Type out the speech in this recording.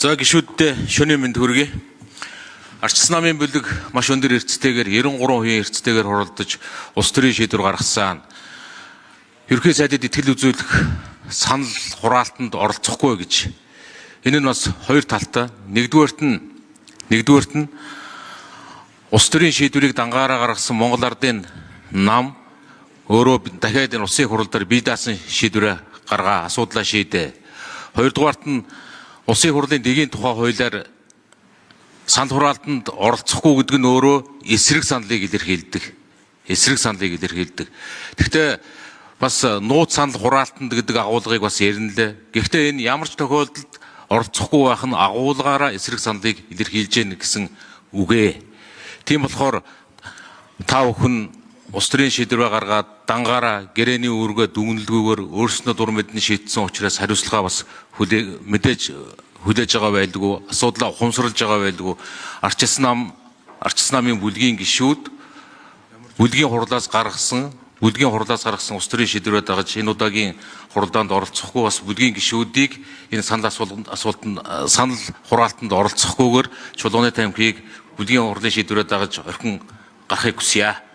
За гишүүддээ шөнийн мэнд хүргэе. Арчсан намын бүлэг маш өндөр эрсдэлтэйгээр 93% эрсдэлтэйгээр хуралдаж улс төрийн шийдвэр гаргасан. Ерөнхий сайдад итгэл үзүүлэх санал хураалтанд оролцохгүй гэж. Энэ нь бас хоёр талтай. Нэгдүгээрт нь улс төрийн шийдвэрийг дангаараа гаргасан Монгол Ардын нам өөрөө дахиад энэ улсын хурал дээр бие даасан шийдвэрээ гаргаа асуудлаа шийдэ. Хоёрдугаарт нь улсын хурлын дэгийн тухай хуулиар санал хураалтанд оролцохгүй гэдэг нь өөрөө эсрэг саналыг илэрхийлдэг. Гэхдээ бас нууц санал хураалтанд гэдэг агуулгыг бас ярина лээ. Гэхдээ энэ ямар ч тохиолдолд оролцохгүй байх нь агуулгаараа эсрэг саналыг илэрхийлж гэнэ гэсэн үгээ. Тийм болохоор та бүхэн улс төрийн шийдвэрээ гаргаад дангаараа гэрээний үүргээ дүгнэлгүйгээр өөрснөө дур мэдэн шийдсэн учраас хариуцлага бас мэдээж хүлээж байгаа байлгүй, асуудлаа ухамсарлаж байгаа байлгүй. Арчсан намын бүлгийн гишүүд бүлгийн хурлаас гаргасан улс төрийн шийдвэрээ дагаж энэ удаагийн хуралдаанд оролцохгүй бас бүлгийн гишүүдийг энэ санал хураалтанд оролцохгүйгээр Чулууны тамхиг бүлгийн хурлын шийдвэрээ дагаж орхин гарахыг хүсье.